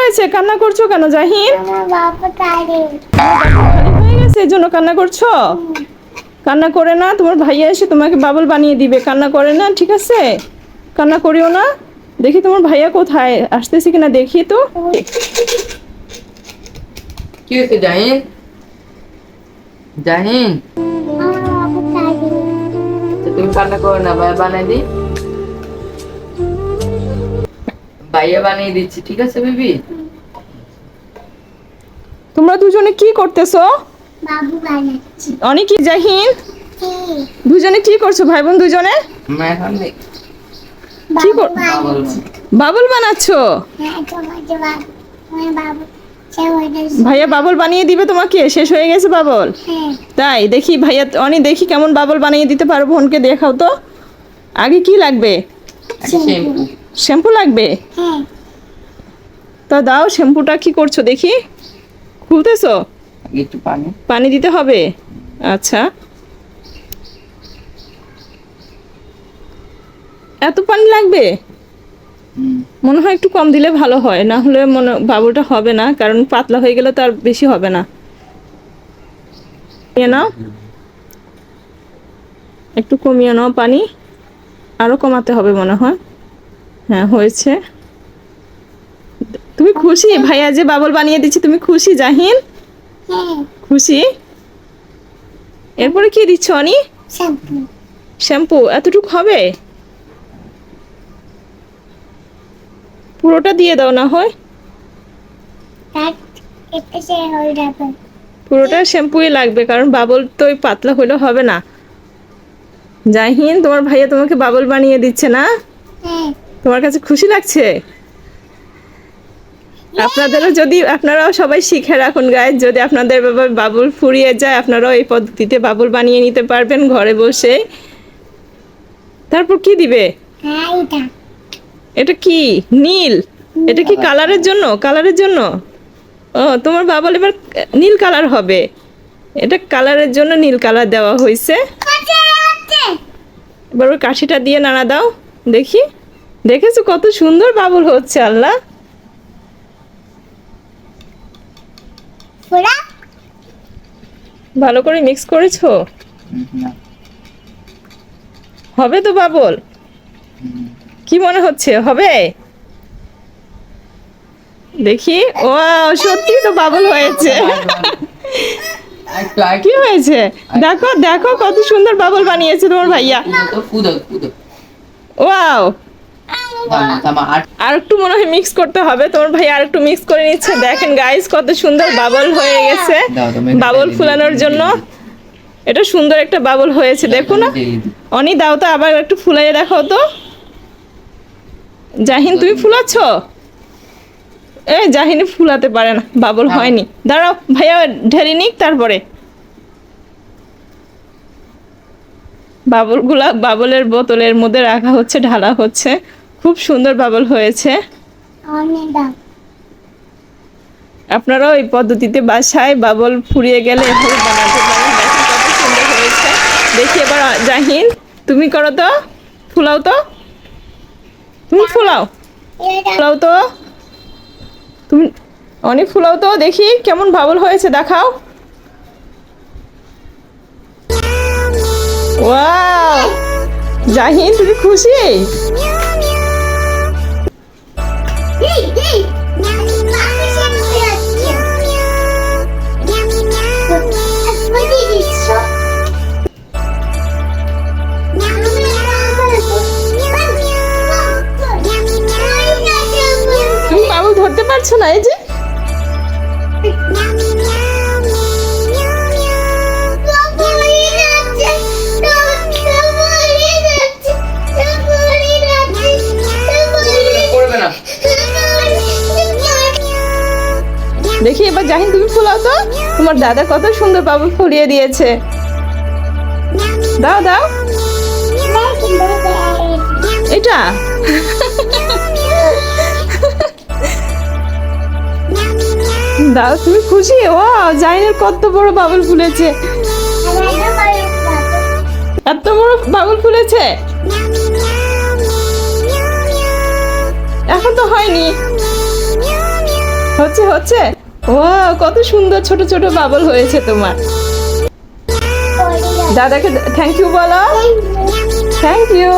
হয়েছে? কান্না করছো কেন জাহিন? হয়ে গেছে এই জন্য কান্না করছো? কান্না করে না, তোমার ভাইয়া এসে তোমাকে বাবল বানিয়ে দিবে। কান্না করে না, ঠিক আছে? কান্না করিও না। দেখি তোমার ভাইয়া কোথায়, আসতেছে কিনা দেখি তো। কি হয়েছে জাহিন? জাহিন তুমি কান্না করো না, ভাইয়া বানাই দি। ভাইয়া বানিয়ে দিচ্ছি, ঠিক আছে বেবি? তোমরা দুজনে কি করতেছো? বাবু বানাচ্ছি। অনেক কি জাহিন, দুজনে কি করছো ভাই বোন দুজনে? এখন কি কর, বাবল বানাচ্ছো? ভাইয়া বাবল বানিয়ে দিবে তোমাকে? শেষ হয়ে গেছে বাবল? তাই? দেখি ভাইয়া, অনি দেখি কেমন বাবল বানিয়ে দিতে পারো, বোনকে দেখাও তো। আগে কি লাগবে? শ্যাম্পু। শ্যাম্পু লাগবে? তা দাও, শ্যাম্পুটা কি করছো দেখি, খুলতেছো? একটু পানি। পানি দিতে হবে? আচ্ছা, এত পানি লাগবে? মনে হয় একটু কম দিলে ভালো হয়, না হলে মনে বাবুটা হবে না, কারণ পাতলা হয়ে গেলে তো আর বেশি হবে না। নিয়ে নাও, একটু কমিয়ে নাও পানি, আরো কমাতে হবে মনে হয়। হ্যাঁ, হয়েছে। তুমি খুশি ভাইয়া যে বাবল বানিয়ে দিচ্ছি? তুমি খুশি জাহিন? খুশি? এরপরে কি দিচ্ছ অনি? শ্যাম্পু। এতটুকু হবে? পুরোটা দিয়ে দাও না হয়। পুরোটা শ্যাম্পুই লাগবে, কারণ বাবল তো ওই পাতলা হলে হবে না। জাহিন, তোমার ভাইয়া তোমাকে বাবল বানিয়ে দিচ্ছে না? তোমার কাছে খুশি লাগছে? আপনাদেরও যদি, আপনারাও সবাই শিখে রাখুন গাইজ, যদি আপনাদের বাবুল ফুরিয়ে যায়, আপনারাও এই পদ্ধতিতে বাবুল বানিয়ে নিতে পারবেন ঘরে বসে। তারপর কি দিবে? এটা কি? নীল? এটা কি কালারের জন্য? কালারের জন্য? ও, তোমার বাবল এবার নীল কালার হবে। এটা কালারের জন্য নীল কালার দেওয়া হয়েছে। এবার ওই কাঠিটা দিয়ে নাড়া দাও দেখি। দেখেছো কত সুন্দর বাবল হচ্ছে? আল্লাহ, ভালো করে মিক্স করেছো? হবে তো বাবল? কি মনে হচ্ছে হবে? দেখি। ও, সত্যি তো বাবল হয়েছে। কি হয়েছে? দেখো দেখো কত সুন্দর বাবল বানিয়েছে তোমার ভাইয়া। ওয়াও, আর একটু মনে হয় মিক্স করতে হবে। তোমার ভাই আর একটু মিক্স করে নিচ্ছে। দেখেন গাইস, কত সুন্দর বাবল হয়ে গেছে। বাবল ফুলানোর জন্য এটা সুন্দর একটা বাবল হয়েছে, দেখো না? অনি দাও তো, আবার একটু ফুলাইয়ে দেখাও তো। জাহিন, তুমি ফুলাচ্ছ? এই জাহিন ফুলাতে পারে না, বাবল হয়নি। দাঁড়াও, ভাইয়া ঢেলে নিক তারপরে। বাবলগুলা বাবলের বোতলের মধ্যে রাখা হচ্ছে, ঢালা হচ্ছে। খুব সুন্দর বাবল হয়েছে। আপনারাও এই পদ্ধতিতে বাসায় বাবল ফুরিয়ে গেলে এভাবে বানাতে পারেন। দেখেন কত সুন্দর হয়েছে। দেখি এবার জাহিন, তুমি করো তো, ফুলাও তো, তুমি ফুলাও, ফুলাও তো, তুমি অনেক ফুলাও তো, দেখি কেমন বাবল হয়েছে, দেখাও। ওয়াও, জাহিন তুমি খুশি? তুমি বাবল ধরতে পারছো না, এই যে দেখি এবার জাহিন তুমি ফুলাও তো। তোমার দাদা কত সুন্দর বাবল ফুলিয়ে দিয়েছে। দাও দাও এটা। দাও, তুমি খুশি? ও, জাহিনের কত বড় বাবল ফুলেছে, এত বড় বাবল ফুলেছে। এখন তো হয়নি। হচ্ছে হচ্ছে ওয়াও, কত সুন্দর ছোট ছোট বাবল হয়েছে তোমার। দাদাকে থ্যাংক ইউ বলো। Thank you.